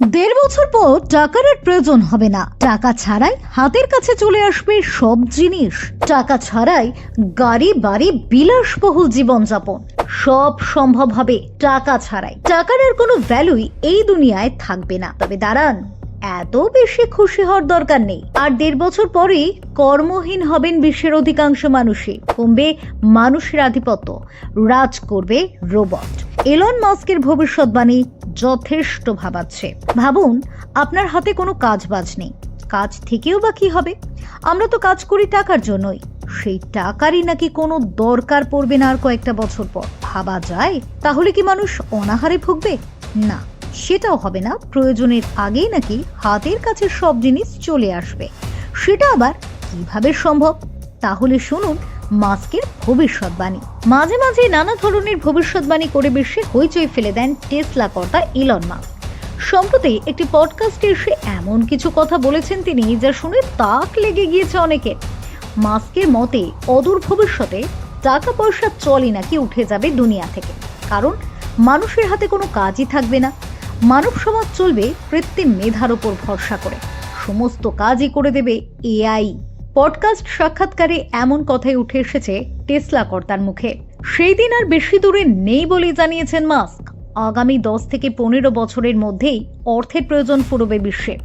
দেড় বছর পর টাকার আর প্রয়োজন হবে না। টাকা ছাড়াই হাতের কাছে চলে আসবে সব জিনিস। টাকা ছাড়াই গাড়ি বাড়ি বিলাসবহুল জীবনযাপন সব সম্ভব হবে টাকা ছাড়াই। টাকার আর কোনো ভ্যালুই এই দুনিয়ায় থাকবে না। তবে দাঁড়ান, এত বেশি খুশি হওয়ার দরকার নেই। আর দেড় বছর পরেই কর্মহীন হবেন বিশ্বের অধিকাংশ মানুষই। কমবে মানুষের আধিপত্য, রাজ করবে রোবট। এলন মাস্কের ভবিষ্যৎবাণী যথেষ্ট ভাবাচ্ছে। ভাবুন, আপনার হাতে কোনো কাজ বাজ নেই। কাজ থেকেও বা কি হবে? আমরা তো কাজ করি টাকার জন্যই। সেই টাকারই নাকি কোনো দরকার পড়বে না আর কয়েকটা বছর পর। ভাবা যায়? তাহলে কি মানুষ অনাহারে ভুগবে? না, সেটাও হবে না। প্রয়োজনের আগেই নাকি হাতের কাছে সব জিনিস চলে আসবে। সেটা আবার কিভাবে সম্ভব? তাহলে শুনুন মাস্কের ভবিষ্যৎবাণী। মাঝে মাঝে নানা ধরনের ভবিষ্যৎবাণী করে বিশ্বে হইচই ফেলে দেন টেসলা কর্তা ইলন মাস্ক। সম্প্রতি একটি পডকাস্টে এসে এমন কিছু কথা বলেছেন তিনি, যা শুনে তাক লেগে গিয়েছে অনেকের। মাস্কের মতে অদূর ভবিষ্যতে টাকা পয়সা চলই নাকি উঠে যাবে দুনিয়া থেকে। কারণ মানুষের হাতে কোনো কাজই থাকবে না। মানব সমাজ চলবে কৃত্রিম মেধার উপর ভরসা করে। সমস্ত কাজই করে দেবে এআই। পডকাস্ট সাক্ষাৎকারে এমন কথাই উঠে এসেছে টেসলা কর্তার মুখে। সেই দিন আর বেশি দূরে নেই বলে জানিয়েছেন মাস্ক। আগামী 10 থেকে 15 বছরের মধ্যেই অর্থের প্রয়োজন ফুরবে বিশ্বে।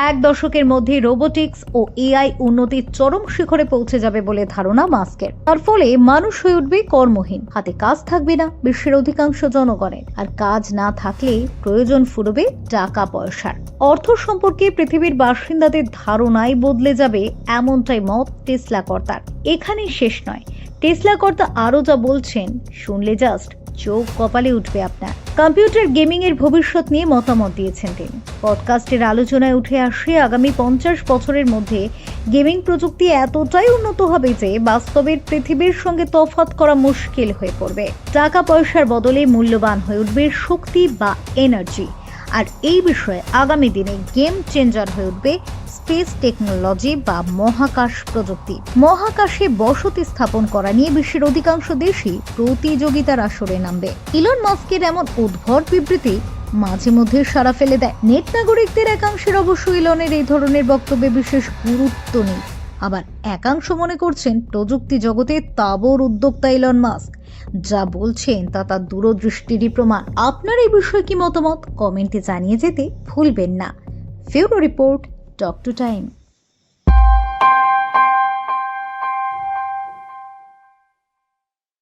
এক দশকের মধ্যে রোবোটিক্স ও এআই উন্নতির চরম শিখরে পৌঁছে যাবে বলে ধারণা মাস্কের। তার ফলে মানুষ হয়ে উঠবে কর্মহীন। হাতে কাজ থাকবে না বিশ্বের অধিকাংশ জনগণের। আর কাজ না থাকলে প্রয়োজন ফুরবে টাকা পয়সার। অর্থ সম্পর্কে পৃথিবীর বাসিন্দাদের ধারণাই বদলে যাবে, এমনটাই মত টেসলা কর্তার। এখানেই শেষ নয়। টেসলা কর্তা আরো যা বলছেন, শুনলে জাস্ট চোখ কপালে উঠবে আপনার। কম্পিউটার গেমিং এর ভবিষ্যৎ নিয়ে মতামত দিয়েছেন তিনি। পডকাস্টের আলোচনায় উঠে আসে আগামী 50 বছরের মধ্যে গেমিং প্রযুক্তি এতটাই উন্নত হবে যে বাস্তবের পৃথিবীর সঙ্গে তফাৎ করা মুশকিল হয়ে পড়বে। টাকা পয়সার বদলে মূল্যবান হয়ে উঠবে শক্তি বা এনার্জি। আর এই বিষয়ে আগামী দিনে গেম চেঞ্জার হয়ে উঠবে স্পেস টেকনোলজি বা মহাকাশ প্রযুক্তি। মহাকাশে বসতি স্থাপন করা নিয়ে বিশ্বের অধিকাংশ দেশই প্রতিযোগিতার আসরে নামবে। ইলন মাস্কের এমন উদ্ভট বিবৃতি মাঝে মধ্যে সাড়া ফেলে দেয়। নেট নাগরিকদের একাংশের অবশ্য ইলনের এই ধরনের বক্তব্যে বিশেষ গুরুত্ব নেই। আবার একাংশ মনে করছেন প্রযুক্তি জগতে তাবড় উদ্যোক্তা ইলন মাস্ক। যা বলছেন তা তার দূরদৃষ্টিরই প্রমাণ। আপনার এই বিষয়ে কি মতামত? কমেন্টে জানিয়ে যেতে ভুলবেন না। ফিউরো রিপোর্ট, টক টু টাইম।